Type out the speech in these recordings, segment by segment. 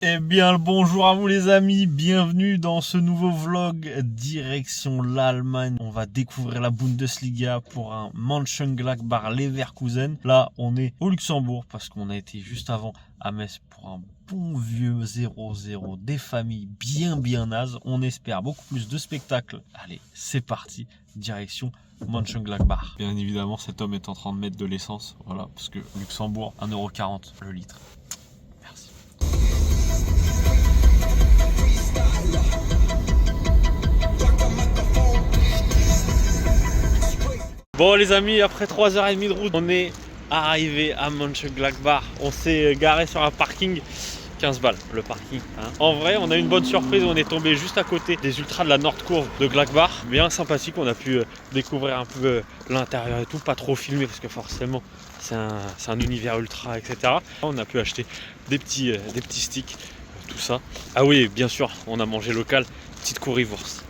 Eh bien, le bonjour à vous les amis, bienvenue dans ce nouveau vlog direction l'Allemagne. On va découvrir la Bundesliga pour un Mönchengladbach Leverkusen. Là, on est au Luxembourg parce qu'on a été juste avant à Metz pour un bon vieux 0-0 des familles bien nazes. On espère beaucoup plus de spectacles. Allez, c'est parti, direction Mönchengladbach. Bien évidemment, cet homme est en train de mettre de l'essence, voilà, parce que Luxembourg, 1,40 € le litre. Bon les amis, après 3h30 de route, on est arrivé à Mönchengladbach. On s'est garé sur un parking, 15 balles le parking. En vrai, on a eu une bonne surprise, on est tombé juste à côté des ultras de la Nordkurve de Gladbach. Bien sympathique, on a pu découvrir un peu l'intérieur et tout, pas trop filmé parce que forcément c'est un univers ultra, etc. On a pu acheter des petits sticks, tout ça. Ah oui, bien sûr, on a mangé local, petite currywurst.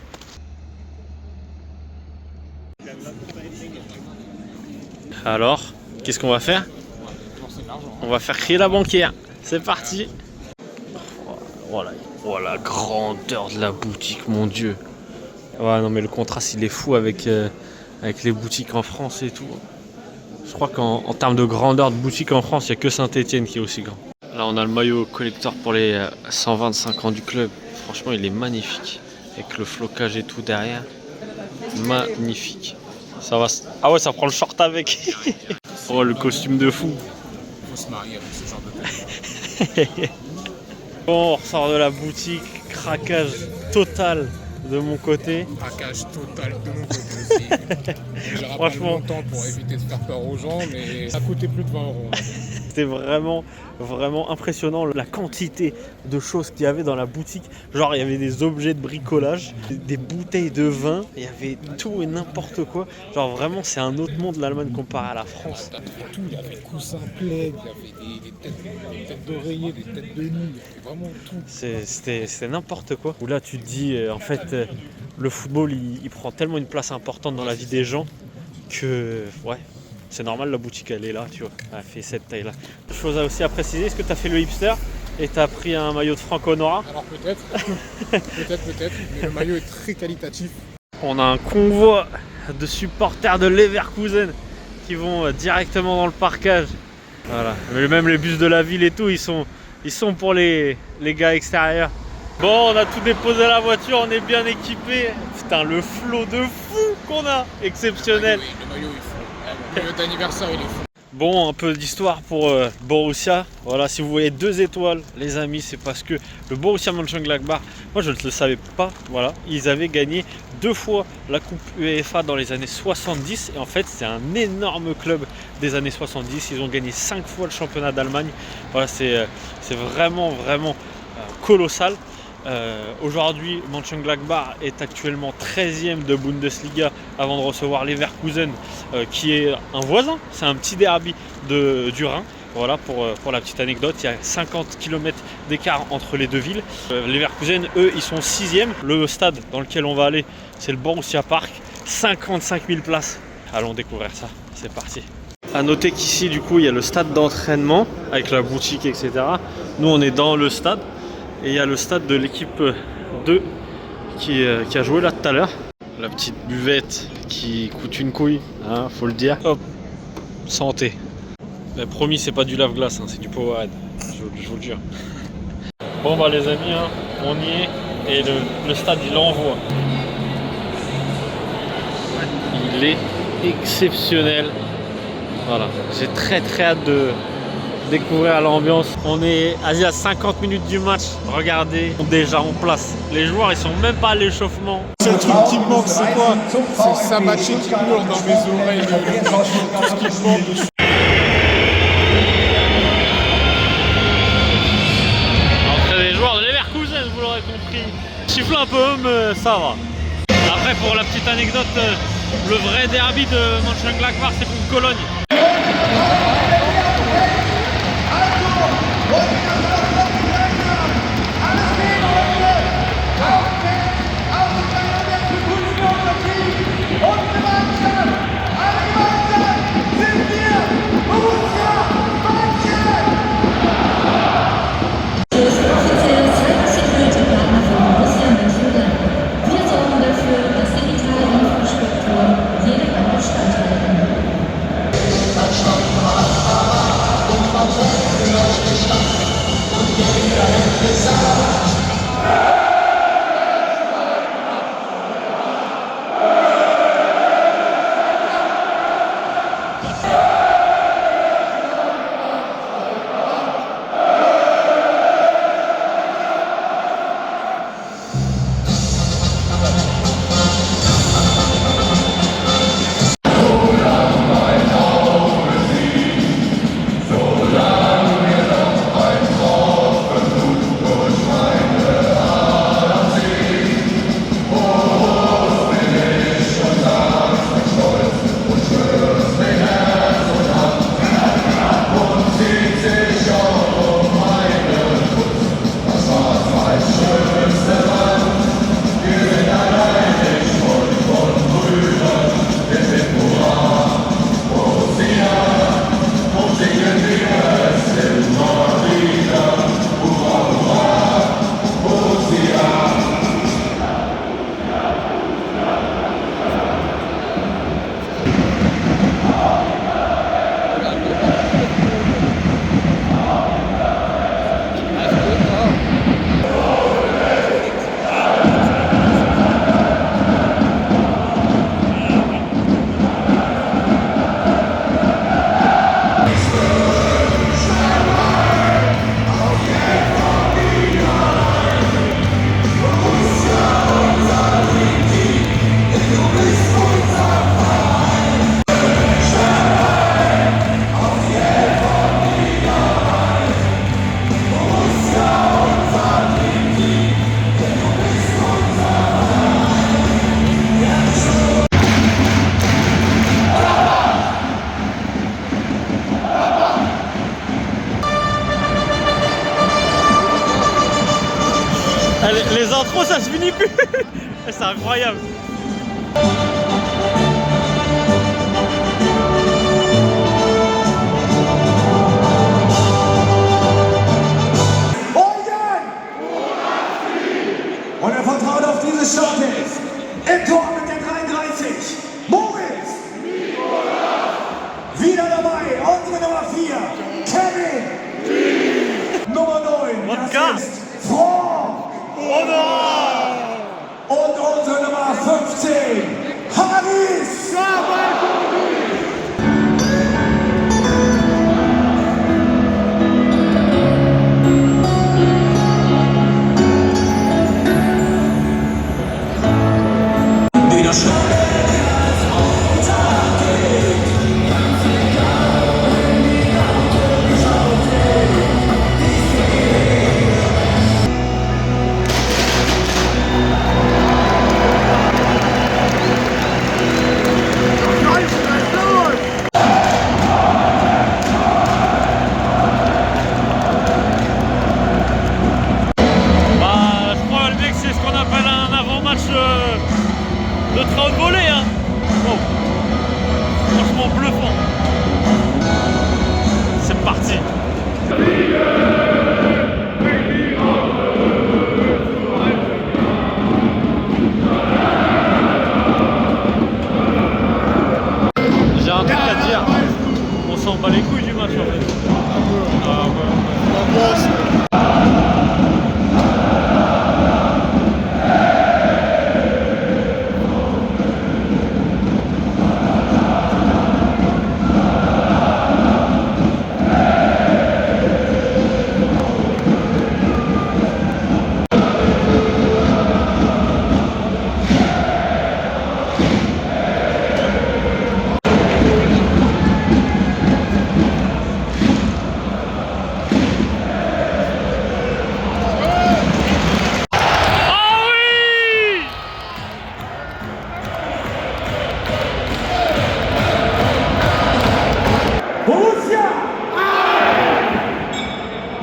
Alors, qu'est-ce qu'on va faire? On va faire crier la banquière. C'est parti. Voilà, voilà la grandeur de la boutique, mon Dieu. Ouais, non mais le contraste il est fou avec les boutiques en France et tout. Je crois qu'en termes de grandeur de boutique en France, il n'y a que Saint-Etienne qui est aussi grand. Là, on a le maillot collector pour les 125 ans du club. Franchement, il est magnifique. Avec le flocage et tout derrière. Magnifique. Ça va. Ah ouais, ça prend le short avec. Oh, le costume de fou. Il faut se marier avec ce genre de Bon, on ressort de la boutique. Craquage total de mon côté. craquage total de mon côté aussi. J'ai rappelé longtemps pour éviter de faire peur aux gens, mais ça coûtait plus de 20 €. C'était vraiment impressionnant la quantité de choses qu'il y avait dans la boutique. Genre il y avait des objets de bricolage, des bouteilles de vin, il y avait tout et n'importe quoi. Genre vraiment c'est un autre monde l'Allemagne comparé à la France. Il y avait tout, il y avait des coussins plaids, il y avait des têtes d'oreiller, des têtes de nid, il y avait vraiment tout. C'était n'importe quoi. Où là tu te dis en fait le football il prend tellement une place importante dans la vie des gens que ouais. C'est normal, la boutique elle est là, tu vois, elle fait cette taille là. Chose aussi à préciser, est-ce que tu as fait le hipster et tu as pris un maillot de Franco Nora? Alors peut-être, peut-être, mais le maillot est très qualitatif. On a un convoi de supporters de Leverkusen qui vont directement dans le parkage. Voilà, mais même les bus de la ville et tout, ils sont pour les gars extérieurs. Bon, on a tout déposé à la voiture, on est bien équipé. Putain, le flot de fou qu'on a, exceptionnel. Le maillot est fou. Le maillot d'anniversaire il est fou. Bon, un peu d'histoire pour Borussia. Voilà, si vous voyez 2 étoiles, les amis, c'est parce que le Borussia Mönchengladbach, moi je ne le savais pas, voilà, ils avaient gagné 2 fois la Coupe UEFA dans les années 70. Et en fait, c'est un énorme club des années 70. Ils ont gagné 5 fois le championnat d'Allemagne. Voilà, c'est vraiment colossal. Aujourd'hui, Mönchengladbach est actuellement 13e de Bundesliga avant de recevoir Leverkusen qui est un voisin. C'est un petit derby du Rhin. Voilà pour la petite anecdote, il y a 50 km d'écart entre les deux villes. Leverkusen, eux, ils sont 6e. Le stade dans lequel on va aller, c'est le Borussia Park. 55 000 places. Allons découvrir ça, c'est parti. A noter qu'ici, du coup, il y a le stade d'entraînement avec la boutique, etc. Nous, on est dans le stade. Et il y a le stade de l'équipe 2 qui a joué là tout à l'heure. La petite buvette qui coûte une couille, hein, faut le dire. Hop, santé. Mais promis, c'est pas du lave-glace, hein, c'est du Powerade, je vous le jure. Bon bah les amis, hein, on y est et le stade il envoie. Il est exceptionnel. Voilà, j'ai très hâte de découvrir l'ambiance. On est à 50 minutes du match. Regardez, déjà en place. Les joueurs, ils sont même pas à l'échauffement. Le seul truc qui me manque, c'est quoi? C'est Sabachi qui hurle dans mes oreilles. Tout ce qui me manque. Après, les joueurs de Leverkusen, vous l'aurez compris. Siffle un peu, mais ça va. Après, pour la petite anecdote, le vrai derby de Mönchengladbach, c'est contre Cologne. Les intros, ça se finit plus. C'est incroyable. Und er vertraut auf dieses Showcase. Im Tor mit der 33, Moritz. Wieder dabei, unsere Nummer 4, Kevin. Nummer 9, das ist Franck. Und unsere Nummer 15, Haris. De train de volée, hein. Oh. Franchement bluffant. C'est parti. J'ai un truc à dire. On s'en bat les couilles du match en fait. Ah ouais.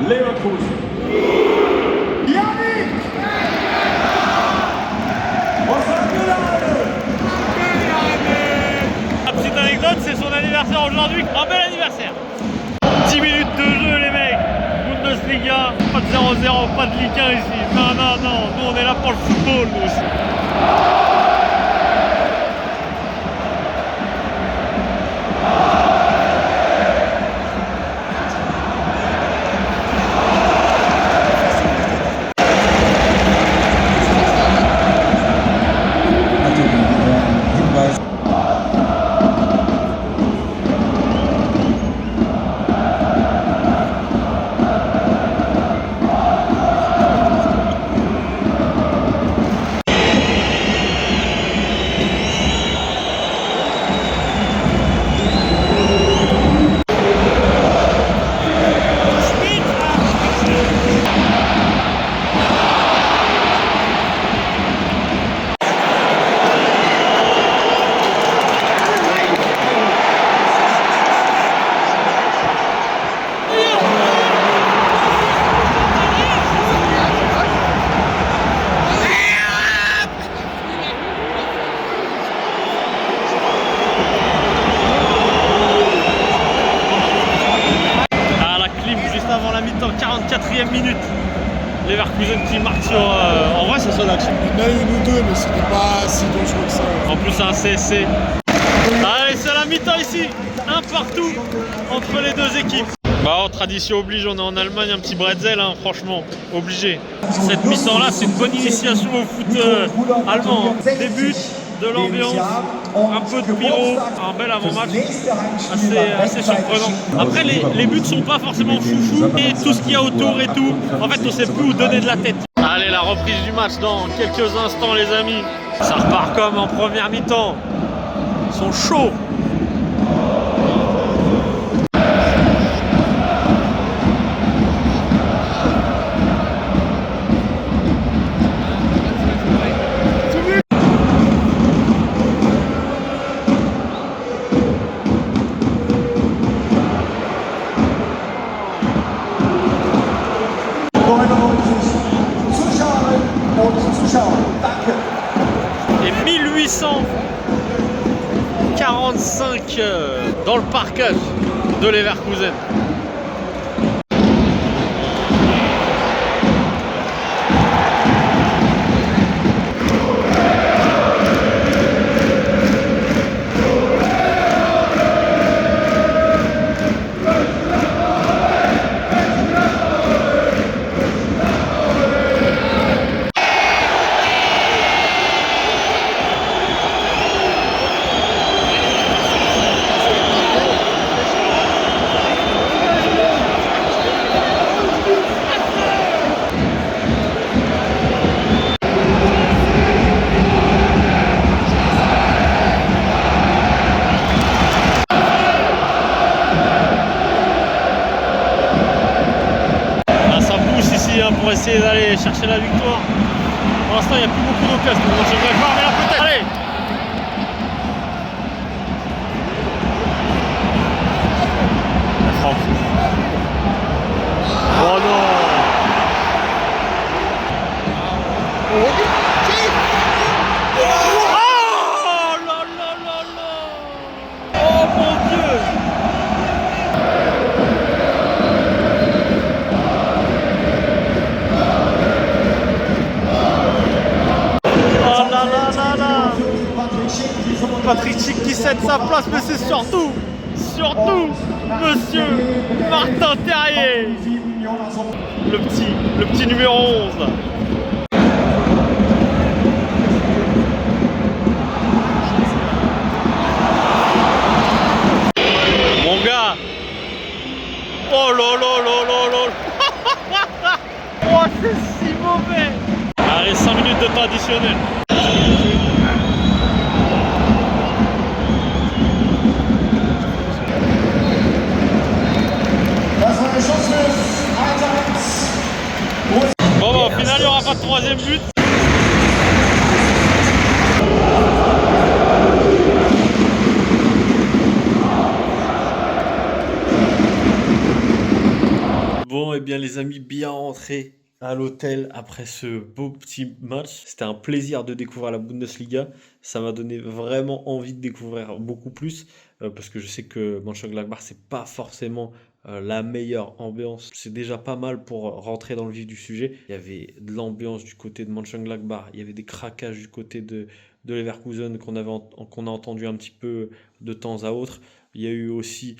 Leverkusen. Yannick! La petite anecdote, c'est son anniversaire aujourd'hui. Un bel anniversaire. 10 minutes de jeu les mecs. Bundesliga, pas de 0-0, pas de Ligue 1 ici. Non, non, non, nous on est là pour le football nous aussi. Avant la mi-temps, 44e minute. Leverkusen qui marque sur... en vrai, c'est son action. Il y en a une ou deux, mais c'était pas si dangereux que ça. En plus, un CSC. Allez, c'est la mi-temps ici. Un partout entre les deux équipes. Bah, en tradition oblige, on est en Allemagne, un petit bretzel, hein, franchement, obligé. Cette mi-temps-là, c'est une bonne initiation au foot allemand. Hein. Des buts, de l'ambiance, un peu de pyro, un bel avant-match assez surprenant. Après, les buts sont pas forcément foufou et tout ce qu'il y a autour et tout, en fait, on sait plus où donner de la tête. Allez, la reprise du match dans quelques instants, les amis. Ça repart comme en première mi-temps. Ils sont chauds. Zuschauer Et 1845 dans le parkage de Leverkusen. Pour essayer d'aller chercher la victoire. Pour l'instant, il n'y a plus beaucoup d'occasions pour Mönchengladbach, mais là peut-être. Allez! Oh non! Oh là là là là! Oh mon Dieu! Patrick Schick qui cède sa place, mais c'est surtout Monsieur Martin Terrier, le petit numéro 11 là. Mon gars. Oh là là là là là. Oh, c'est si mauvais. Allez, 5 minutes de temps additionnel. Bon, bah, au final, il n'y aura pas de troisième but. Bon, et bien les amis, bien rentrés à l'hôtel après ce beau petit match. C'était un plaisir de découvrir la Bundesliga. Ça m'a donné vraiment envie de découvrir beaucoup plus parce que je sais que Mönchengladbach, c'est pas forcément la meilleure ambiance. C'est déjà pas mal pour rentrer dans le vif du sujet. Il y avait de l'ambiance du côté de Mönchengladbach, il y avait des craquages du côté de Leverkusen qu'on a entendu un petit peu de temps à autre. Il y a eu aussi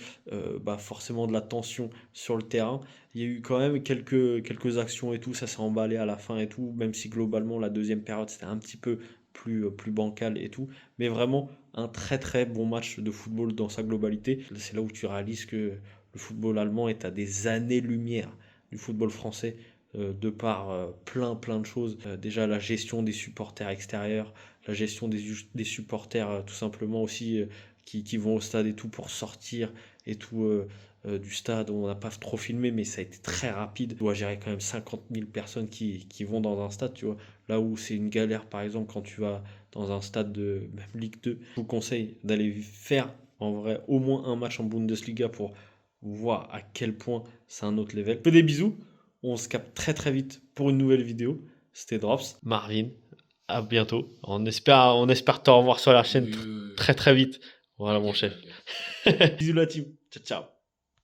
forcément de la tension sur le terrain. Il y a eu quand même quelques actions et tout, ça s'est emballé à la fin et tout, même si globalement la deuxième période c'était un petit peu plus bancal et tout. Mais vraiment un très très bon match de football dans sa globalité. C'est là où tu réalises que le football allemand est à des années-lumière du football français de par plein de choses. Déjà la gestion des supporters extérieurs, la gestion des supporters tout simplement aussi qui vont au stade et tout pour sortir et tout du stade. On n'a pas trop filmé, mais ça a été très rapide. Tu dois gérer quand même 50 000 personnes qui vont dans un stade, tu vois. Là où c'est une galère, par exemple, quand tu vas dans un stade de même Ligue 2, je vous conseille d'aller faire en vrai au moins un match en Bundesliga pour voir à quel point c'est un autre level. Je fais des bisous. On se capte très très vite pour une nouvelle vidéo. C'était Drops, Marvin. À bientôt. On espère te revoir sur la chaîne très très vite. Voilà mon chef. Bisous la team. Ciao ciao.